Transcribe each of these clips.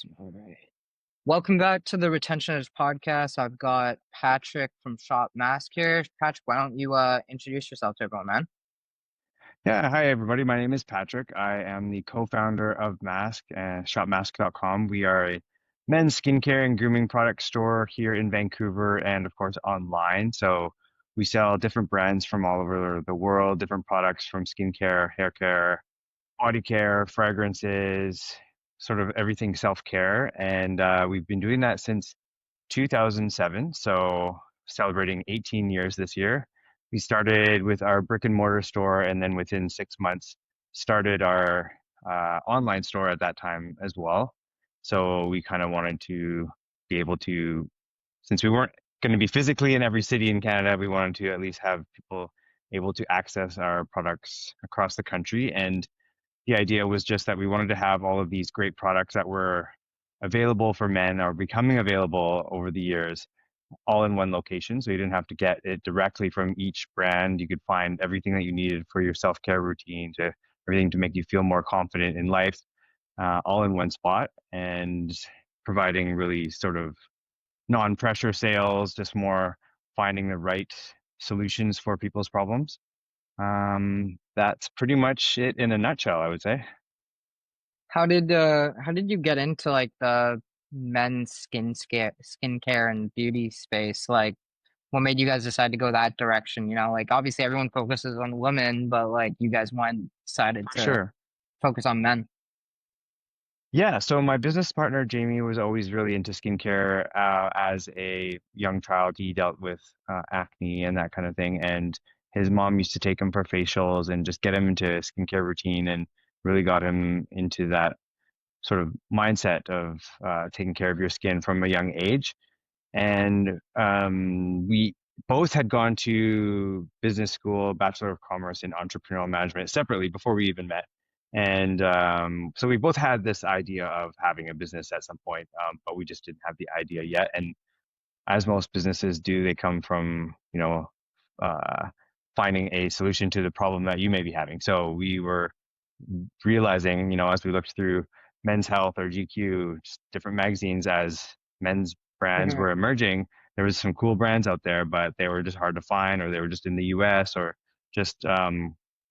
Awesome. All right. Welcome back to the Retentionist podcast. I've got Patrick from Shop Mask here. Patrick, why don't you introduce yourself to everyone, man? Yeah, hi everybody. My name is Patrick. I am the co-founder of MASC and shopmask.com. We are a men's skincare and grooming product store here in Vancouver and of course online. So we sell different brands from all over the world, different products from skincare, hair care, body care, fragrances, sort of everything self-care. And we've been doing that since 2007, so celebrating 18 years this year. We started with our brick and mortar store, and then within 6 months, started our online store at that time as well. So we kind of wanted to be able to, since we weren't going to be physically in every city in Canada, we wanted to at least have people able to access our products across the country. And the idea was just that we wanted to have all of these great products that were available for men or becoming available over the years all in one location. So you didn't have to get it directly from each brand. You could find everything that you needed for your self-care routine to everything to make you feel more confident in life, all in one spot and providing really sort of non-pressure sales, just more finding the right solutions for people's problems. That's pretty much it in a nutshell, I would say. How did you get into like the men's skincare and beauty space? Like what made you guys decide to go that direction? Like obviously everyone focuses on women, but like you guys decided For to sure. focus on men. Yeah, so my business partner Jamie was always really into skincare. As a young child, he dealt with acne and that kind of thing, and his mom used to take him for facials and just get him into a skincare routine, and really got him into that sort of mindset of taking care of your skin from a young age. And we both had gone to business school, Bachelor of Commerce in Entrepreneurial Management separately before we even met. And so we both had this idea of having a business at some point, but we just didn't have the idea yet. And as most businesses do, they come from, uh, finding a solution to the problem that you may be having. So we were realizing, as we looked through Men's Health or GQ, just different magazines as men's brands Mhm. were emerging, there was some cool brands out there, but they were just hard to find, or they were just in the US, or just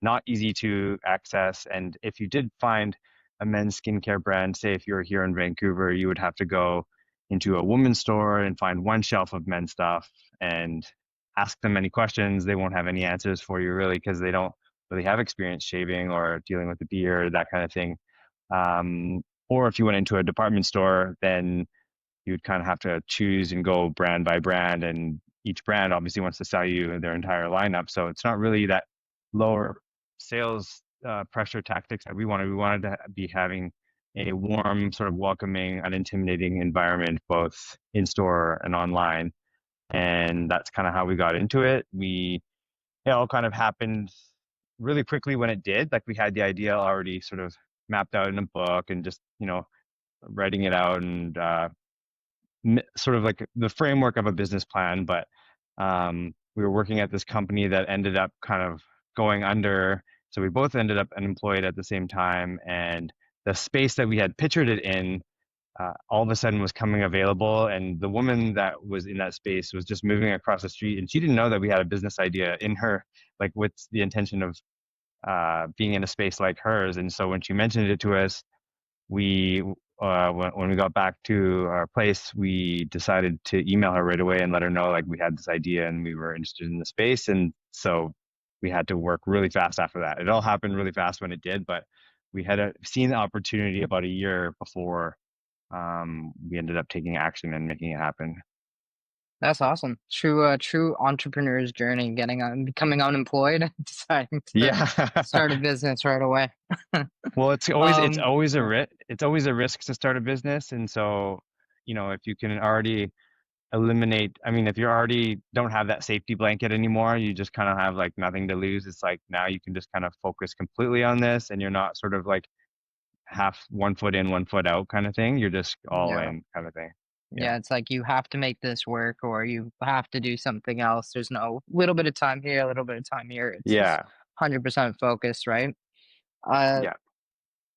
not easy to access. And if you did find a men's skincare brand, say if you were here in Vancouver, you would have to go into a woman's store and find one shelf of men's stuff and ask them any questions. They won't have any answers for you really because they don't really have experience shaving or dealing with the beard, that kind of thing. Or if you went into a department store, then you'd kind of have to choose and go brand by brand. And each brand obviously wants to sell you their entire lineup. So it's not really that lower sales pressure tactics that we wanted. We wanted to be having a warm, sort of welcoming, unintimidating environment, both in store and online. And that's kind of how we got into it. It all kind of happened really quickly when it did. Like we had the idea already sort of mapped out in a book and just, writing it out and sort of like the framework of a business plan. But we were working at this company that ended up kind of going under. So we both ended up unemployed at the same time. And the space that we had pictured it in all of a sudden was coming available. And the woman that was in that space was just moving across the street. And she didn't know that we had a business idea in her, like with the intention of being in a space like hers. And so when she mentioned it to us, we when we got back to our place, we decided to email her right away and let her know like we had this idea and we were interested in the space. And so we had to work really fast after that. It all happened really fast when it did, but we had seen the opportunity about a year before we ended up taking action and making it happen. That's awesome. True entrepreneur's journey, becoming unemployed, deciding to Yeah. start a business right away. Well, it's Um, always yeah, it's always a risk to start a business, and so if you can already eliminate, I mean, if you already don't have that safety blanket anymore, you just kind of have like nothing to lose. It's like now you can just kind of focus completely on this, and you're not sort of like half one foot in, one foot out kind of thing. You're just all yeah, in kind of thing. Yeah. yeah. It's like you have to make this work, or you have to do something else. There's no little bit of time here, a little bit of time here. It's just Yeah. 100% focused, right? Uh, Yeah.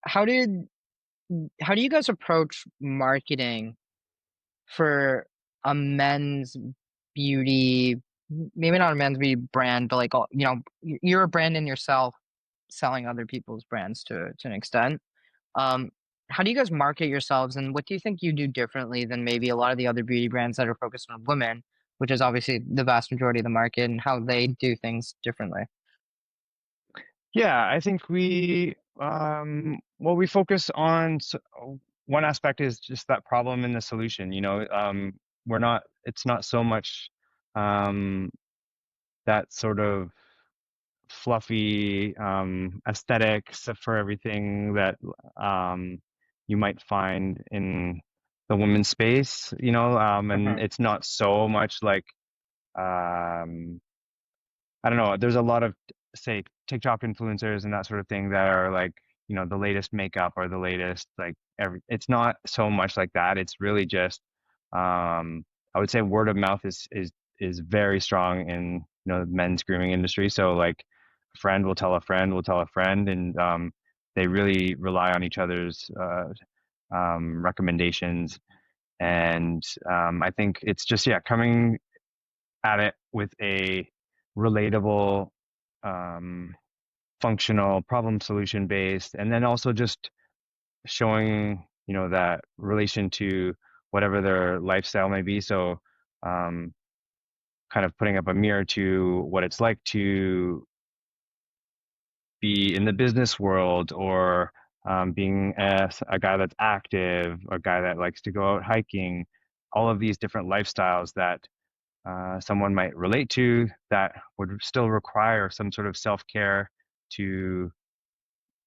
how did how do you guys approach marketing for a men's beauty, maybe not a men's beauty brand, but like, you're a brand in yourself selling other people's brands to an extent. Um, how do you guys market yourselves, and what do you think you do differently than maybe a lot of the other beauty brands that are focused on women, which is obviously the vast majority of the market, and how they do things differently? Yeah, I think we focus on one aspect is just that problem and the solution. It's not so much um, that sort of fluffy aesthetics for everything that you might find in the women's space, and Mhm. it's not so much like um, I don't know. There's a lot of, say, TikTok influencers and that sort of thing that are like, the latest makeup or the latest like it's not so much like that. It's really just I would say word of mouth is very strong in, the men's grooming industry. So like a friend will tell a friend will tell a friend, and they really rely on each other's recommendations. And I think it's just, yeah, coming at it with a relatable, um, functional, problem solution based, and then also just showing, that relation to whatever their lifestyle may be. So, um, kind of putting up a mirror to what it's like to be in the business world, or being a guy that's active, a guy that likes to go out hiking, all of these different lifestyles that someone might relate to that would still require some sort of self-care to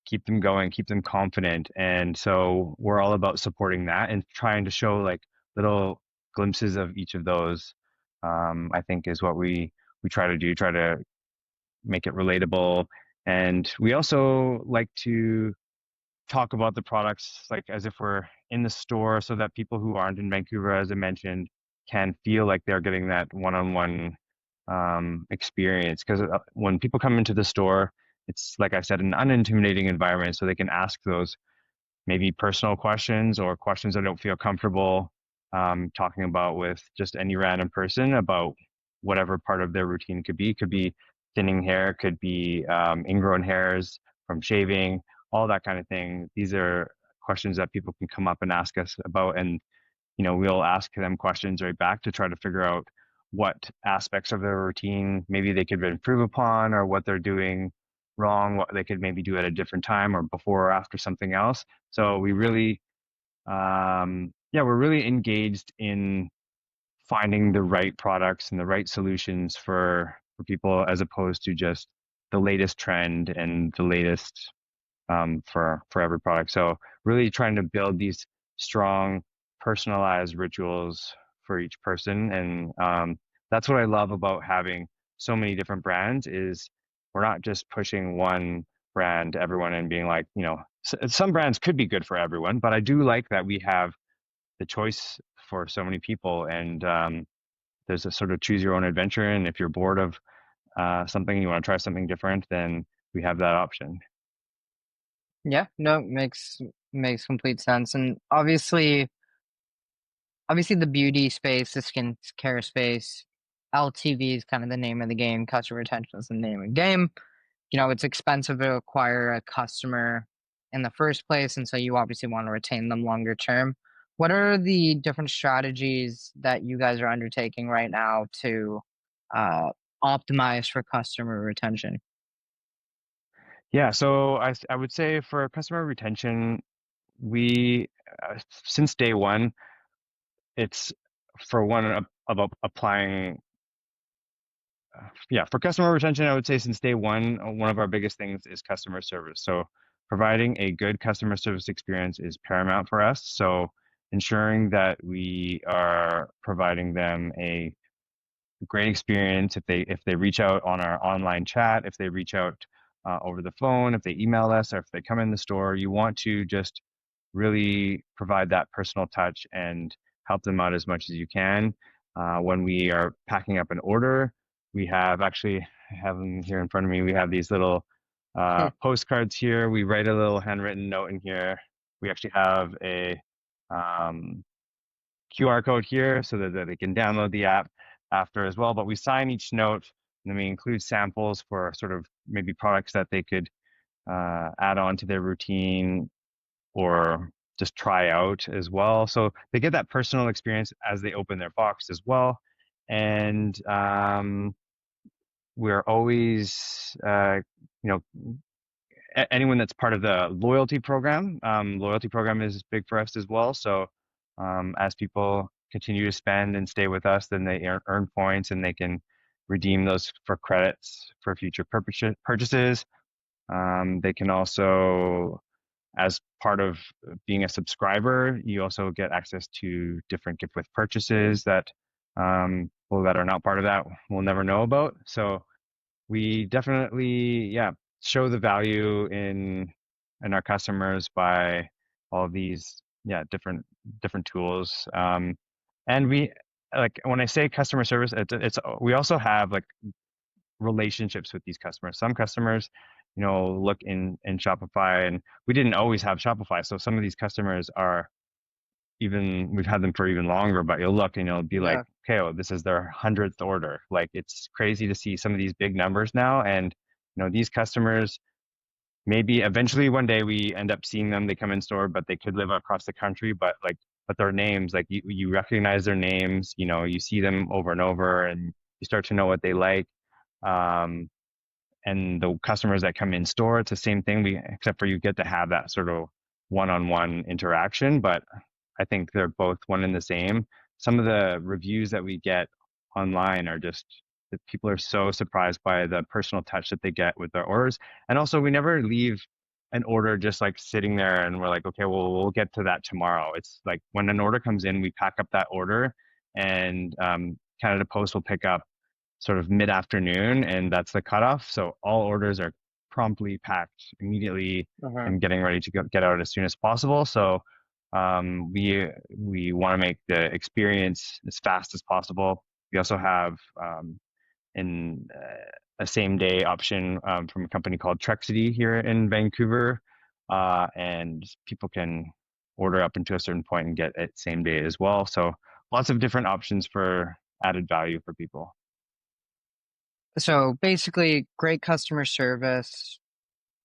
keep them going, keep them confident. And so we're all about supporting that and trying to show like little glimpses of each of those. I think is what we try to do, try to make it relatable. And we also like to talk about the products like as if we're in the store so that people who aren't in Vancouver, as I mentioned, can feel like they're getting that one-on-one experience. Because when people come into the store, it's like I said, an unintimidating environment, so they can ask those maybe personal questions or questions I don't feel comfortable talking about with just any random person about whatever part of their routine could be. Could be thinning hair, could be ingrown hairs from shaving, all that kind of thing. These are questions that people can come up and ask us about, and we'll ask them questions right back to try to figure out what aspects of their routine maybe they could improve upon, or what they're doing wrong, what they could maybe do at a different time or before or after something else. So we really, yeah, we're really engaged in finding the right products and the right solutions for people, as opposed to just the latest trend and the latest for every product. So really trying to build these strong, personalized rituals for each person, and that's what I love about having so many different brands. Is we're not just pushing one brand to everyone and being like, some brands could be good for everyone, but I do like that we have the choice for so many people, and there's a sort of choose your own adventure. And if you're bored of something, you want to try something different, then we have that option. Yeah, no, makes complete sense. And obviously the beauty space, the skin care space, LTV is kind of the name of the game. Customer retention is the name of the game. It's expensive to acquire a customer in the first place, and so you obviously want to retain them longer term. What are the different strategies that you guys are undertaking right now to uh, optimize for customer retention? Yeah, so I would say for customer retention, we since day one, it's for one about applying. Yeah, for customer retention, I would say since day one, one of our biggest things is customer service. So providing a good customer service experience is paramount for us. So ensuring that we are providing them a great experience if they reach out on our online chat, if they reach out over the phone, if they email us, or if they come in the store. You want to just really provide that personal touch and help them out as much as you can. When we are packing up an order, we have actually, I have them here in front of me. We have these little postcards here. We write a little handwritten note in here. we actually have a QR code here so that they can download the app after as well. But we sign each note, and then we include samples for sort of maybe products that they could add on to their routine or just try out as well. So they get that personal experience as they open their box as well. And we're always, you know, anyone that's part of the loyalty program is big for us as well. So as people continue to spend and stay with us, then they earn points and they can redeem those for credits for future purchases. They can also, as part of being a subscriber, you also get access to different gift with purchases that people that are not part of that will never know about. So we definitely, yeah, show the value in our customers by all these, yeah, different tools. And we like when I say customer service, it's we also have like relationships with these customers. Some customers, look in Shopify, and we didn't always have Shopify, so some of these customers are even we've had them for even longer, but you'll look and you'll be like, Yeah. okay, well, this is their 100th order. Like it's crazy to see some of these big numbers now. And these customers, maybe eventually one day we end up seeing them, they come in store, but they could live across the country, but their names, like you recognize their names, you see them over and over and you start to know what they like. Um, and the customers that come in store, it's the same thing. Except for you get to have that sort of one-on-one interaction, but I think they're both one and the same. Some of the reviews that we get online are just that people are so surprised by the personal touch that they get with their orders. And also, we never leave an order just like sitting there and we're like, okay, well, we'll get to that tomorrow. It's like when an order comes in, we pack up that order and Canada Post will pick up sort of mid-afternoon, and that's the cutoff. So all orders are promptly packed immediately Uh-huh. and getting ready to get out as soon as possible. So we want to make the experience as fast as possible. We also have in a same day option from a company called Trexity here in Vancouver, and people can order up into a certain point and get it same day as well. So lots of different options for added value for people. So basically, great customer service,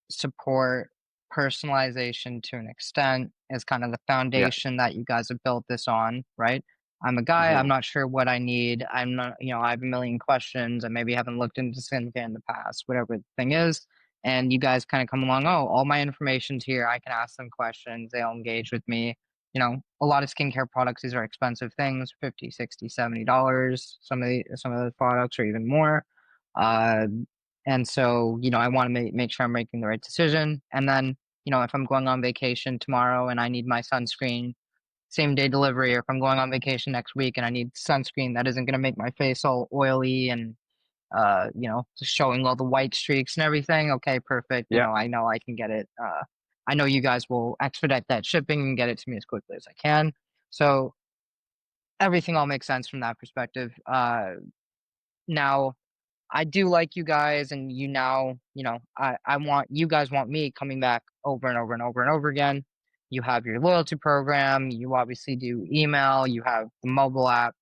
support, personalization to an extent is kind of the Yeah. foundation that you guys have built this on, right? I'm a guy, I'm Hmm. not sure what I need. I'm not, I have a million questions. I maybe haven't looked into skincare in the past, whatever the thing is. And you guys kind of come along, oh, all my information's here. I can ask them questions. They'll engage with me. A lot of skincare products, these are expensive things, 50, 60, $70. Some of those products are even more. Uh, and so, I want to make sure I'm making the right decision. And then, if I'm going on vacation tomorrow and I need my sunscreen, same day delivery, or if I'm going on vacation next week and I need sunscreen that isn't going to make my face all oily and, just showing all the white streaks and everything. Okay, perfect. Yeah. I know I can get it. I know you guys will expedite that shipping and get it to me as quickly as I can. So everything all makes sense from that perspective. Now, I do like you guys, and I want you guys want me coming back over and over and over and over again. You have your loyalty program, you obviously do email, you have the mobile app.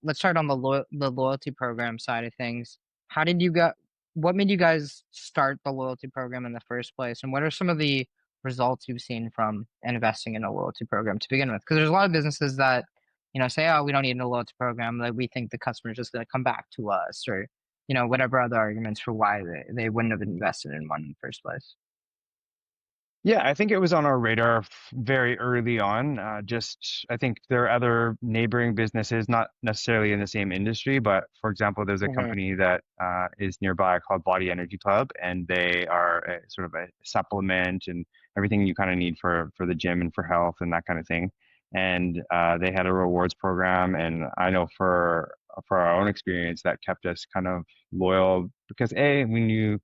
Let's start on the loyalty program side of things. How did you get? What made you guys start the loyalty program in the first place, and what are some of the results you've seen from investing in a loyalty program to begin with? Because there's a lot of businesses that say, "Oh, we don't need a loyalty program. Like we think the customer's just going to come back to us," or whatever other arguments for why they wouldn't have invested in one in the first place. Yeah, I think it was on our radar very early on. I think there are other neighboring businesses, not necessarily in the same industry, but for example, there's a Hmm. company that is nearby called Body Energy Club, and they are sort of a supplement and everything you kind of need for the gym and for health and that kind of thing. And they had a rewards program, and I know for our own experience that kept us kind of loyal because we knew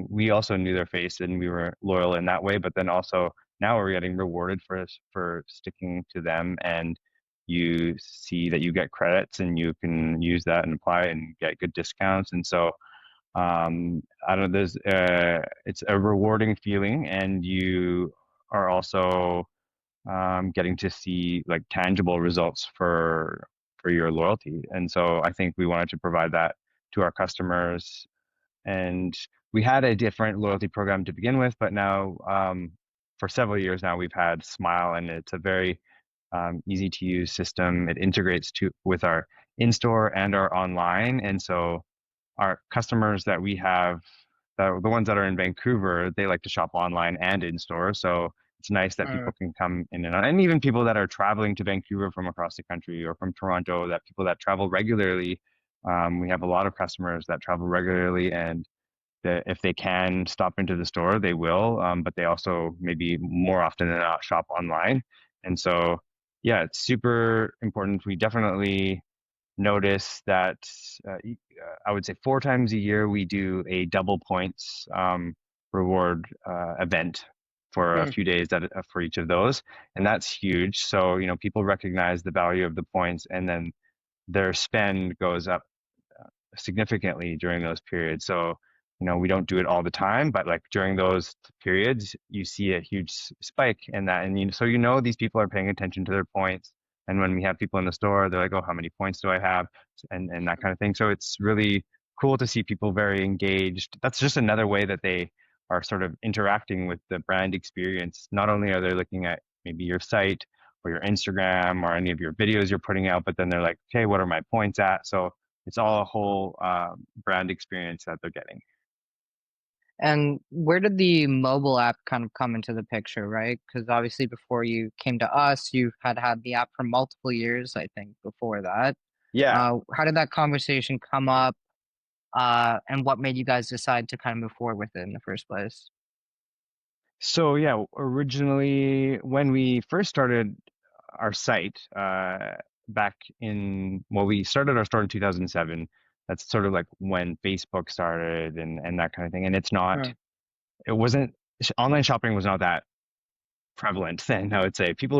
we also knew their face and we were loyal in that way. But then also now we're getting rewarded for sticking to them, and you see that you get credits and you can use that and apply and get good discounts. And so I don't know, it's a rewarding feeling, and you are also getting to see like tangible results for your loyalty. And so I think we wanted to provide that to our customers. And we had a different loyalty program to begin with, but now for several years now we've had Smile, and it's a very easy to use system. It integrates to with our in-store and our online, and so our customers that we have, the ones that are in Vancouver, they like to shop online and in store. So it's nice that Mm. people can come in and out, and even people that are traveling to Vancouver from across the country or from Toronto, that people that travel regularly. We have a lot of customers that travel regularly, and if they can stop into the store, they will. But they also maybe more often than not shop online. And so, yeah, it's super important. We definitely notice that I would say 4 times a year we do a double points reward event for a Mm. few days for each of those, and that's huge. So people recognize the value of the points, and then their spend goes up significantly during those periods. So, we don't do it all the time, but like during those periods, you see a huge spike in that. And so, these people are paying attention to their points. And when we have people in the store, they're like, oh, how many points do I have? And that kind of thing. So it's really cool to see people very engaged. That's just another way that they are sort of interacting with the brand experience. Not only are they looking at maybe your site or your Instagram or any of your videos you're putting out, but then they're like, okay, what are my points at? So it's all a whole brand experience that they're getting. And where did the mobile app kind of come into the picture, right? Because obviously before you came to us, you had the app for multiple years, I think, before that. Yeah. How did that conversation come up, and what made you guys decide to kind of move forward with it in the first place? So yeah, originally when we first started our site, back in, well, we started our store in 2007. That's sort of like when Facebook started and that kind of thing. And Mm. it wasn't, online shopping was not that prevalent then, I would say. A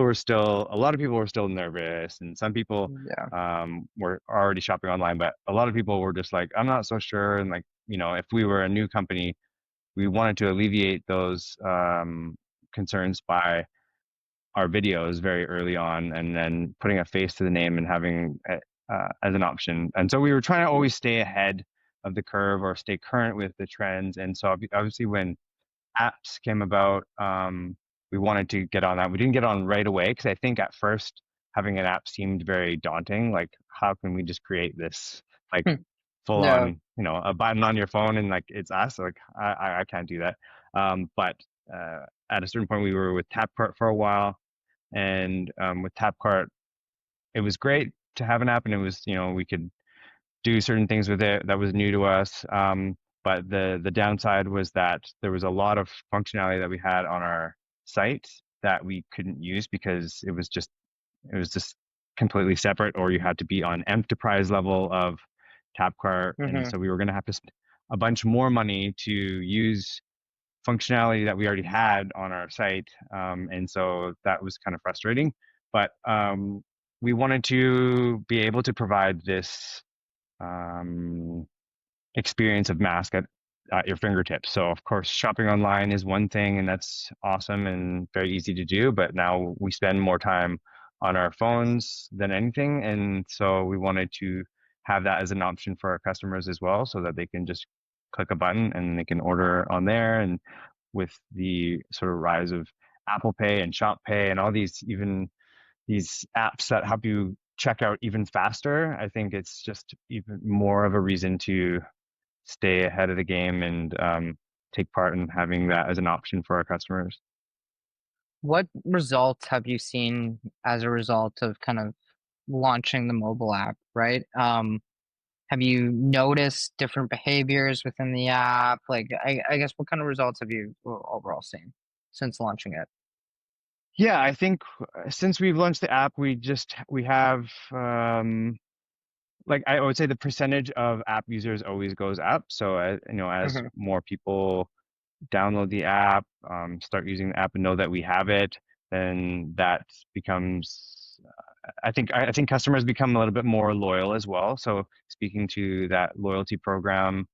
lot of people were still nervous, and some people Yeah. were already shopping online, but a lot of people were just like, I'm not so sure. And like, if we were a new company, we wanted to alleviate those concerns by our videos very early on, and then putting a face to the name and having it as an option. And so we were trying to always stay ahead of the curve or stay current with the trends. And so obviously when apps came about, we wanted to get on that. We didn't get on right away because I think at first having an app seemed very daunting. Like, how can we just create this like Hmm. full Yeah. on, a button on your phone and like it's us? Like, I can't do that. But at a certain point, we were with TapCart for a while, and with TapCart, it was great to have an app, and it was, we could do certain things with it that was new to us. But the downside was that there was a lot of functionality that we had on our site that we couldn't use because it was just completely separate, or you had to be on enterprise level of TapCart, and Hmm. so we were going to have to spend a bunch more money to use functionality that we already had on our site, and so that was kind of frustrating. But we wanted to be able to provide this um, experience of MASC at your fingertips. So, of course, shopping online is one thing, and that's awesome and very easy to do. But now we spend more time on our phones than anything. And so we wanted to have that as an option for our customers as well, so that they can just click a button and they can order on there. And with the sort of rise of Apple Pay and Shop Pay and all these apps that help you check out even faster, I think it's just even more of a reason to stay ahead of the game and take part in having that as an option for our customers. What results have you seen as a result of kind of launching the mobile app, right? Have you noticed different behaviors within the app? Like, I guess what kind of results have you overall seen since launching it? Yeah, I think since we've launched the app, we have like I would say the percentage of app users always goes up. So as Hmm. more people download the app, start using the app, and know that we have it, then that becomes. I think customers become a little bit more loyal as well. So speaking to that loyalty program,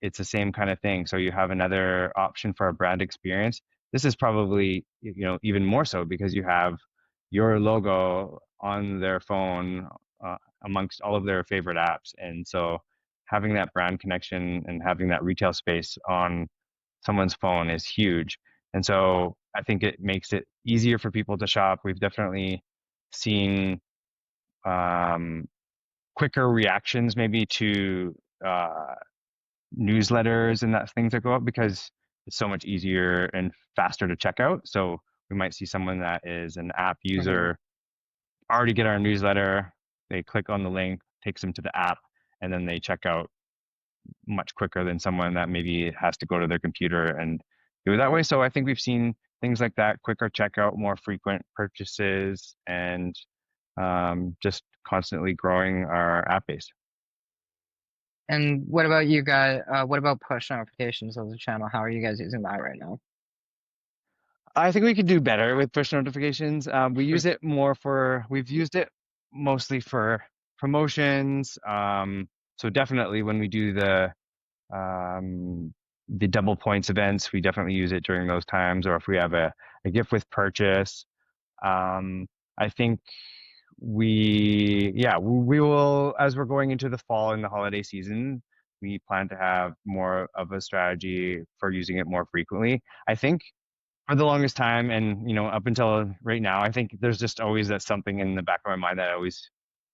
it's the same kind of thing. So you have another option for a brand experience. this is probably, even more so because you have your logo on their phone amongst all of their favorite apps. And so having that brand connection and having that retail space on someone's phone is huge. And so I think it makes it easier for people to shop. We've definitely seen um, quicker reactions maybe to newsletters and that things that go up because it's so much easier and faster to check out. So we might see someone that is an app Hmm. user already get our newsletter. They click on the link, takes them to the app, and then they check out much quicker than someone that maybe has to go to their computer and do it that way. So I think we've seen things like that, quicker checkout, more frequent purchases, and just constantly growing our app base. And what about you guys? What about push notifications of the channel? How are you guys using that right now? I think we could do better with push notifications. We've used it mostly for promotions. So definitely when we do the double points events, we definitely use it during those times, or if we have a gift with purchase. Um, I think we will, as we're going into the fall and the holiday season, we plan to have more of a strategy for using it more frequently. I think for the longest time and up until right now, I think there's just always that something in the back of my mind that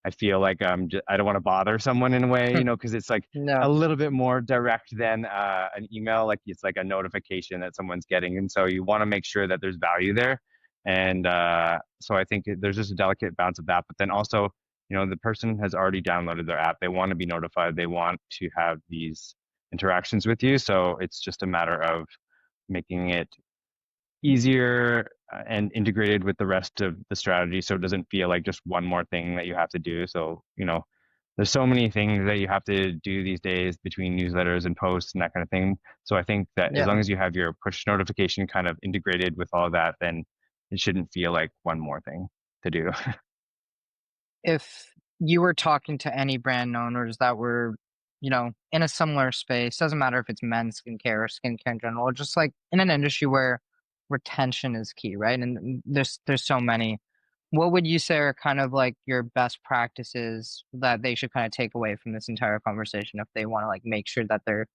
I feel like I don't want to bother someone in a way, because it's like a No. little bit more direct than an email. Like it's like a notification that someone's getting, and so you want to make sure that there's value there. And so I think there's just a delicate balance of that. But then also, the person has already downloaded their app. They want to be notified. They want to have these interactions with you. So it's just a matter of making it easier and integrated with the rest of the strategy so it doesn't feel like just one more thing that you have to do. So, there's so many things that you have to do these days between newsletters and posts and that kind of thing. So I think that as Yeah. long as you have your push notification kind of integrated with all of that, then it shouldn't feel like one more thing to do. If you were talking to any brand owners that were, in a similar space, doesn't matter if it's men's skincare or skincare in general, or just like in an industry where retention is key, right? And there's so many. What would you say are kind of like your best practices that they should kind of take away from this entire conversation if they want to like make sure that they're,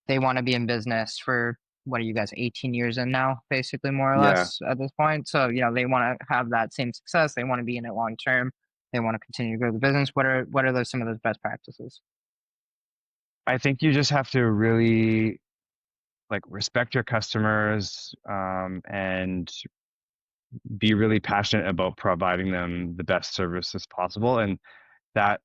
they want to be in business for what are you guys 18 years in now, basically more or Yeah. less at this point. So, they want to have that same success. They want to be in it long term. They want to continue to grow the business. What are those some of those best practices? I think you just have to really like respect your customers and be really passionate about providing them the best services possible. And that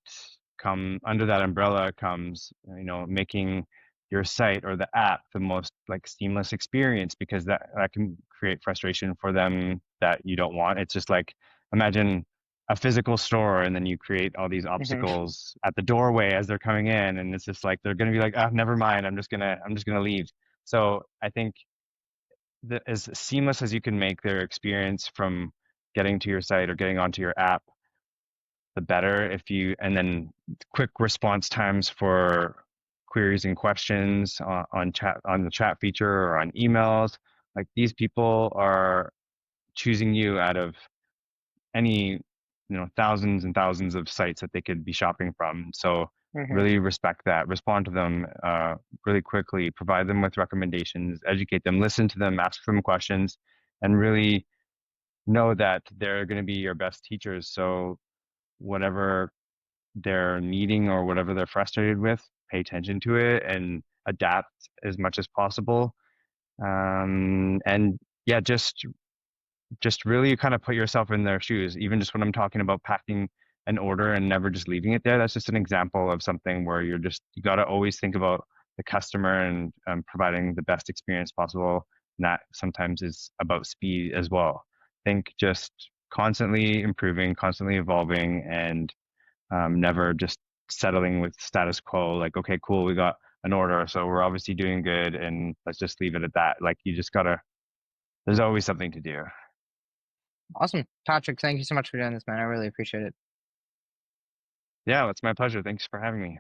come under that umbrella comes, making your site or the app the most like seamless experience because that can create frustration for them that you don't want. It's just like imagine a physical store and then you create all these Hmm. obstacles at the doorway as they're coming in and it's just like they're going to be like, "Ah, never mind, I'm just going to leave." So I think as seamless as you can make their experience from getting to your site or getting onto your app, the better. And then quick response times for queries and questions on the chat feature or on emails. Like these people are choosing you out of any, thousands and thousands of sites that they could be shopping from. So Hmm. really respect that, respond to them really quickly, provide them with recommendations, educate them, listen to them, ask them questions, and really know that they're going to be your best teachers. So whatever they're needing or whatever they're frustrated with, pay attention to it and adapt as much as possible. And yeah, just really kind of put yourself in their shoes. Even just when I'm talking about packing an order and never just leaving it there, that's just an example of something where you got to always think about the customer and providing the best experience possible. And that sometimes is about speed as well. Think just constantly improving, constantly evolving, and never just settling with status quo. Like, okay, cool, we got an order, so we're obviously doing good, and let's just leave it at that. Like, you just gotta. There's always something to do. Awesome, Patrick. Thank you so much for doing this, man. I really appreciate it. Yeah, it's my pleasure. Thanks for having me.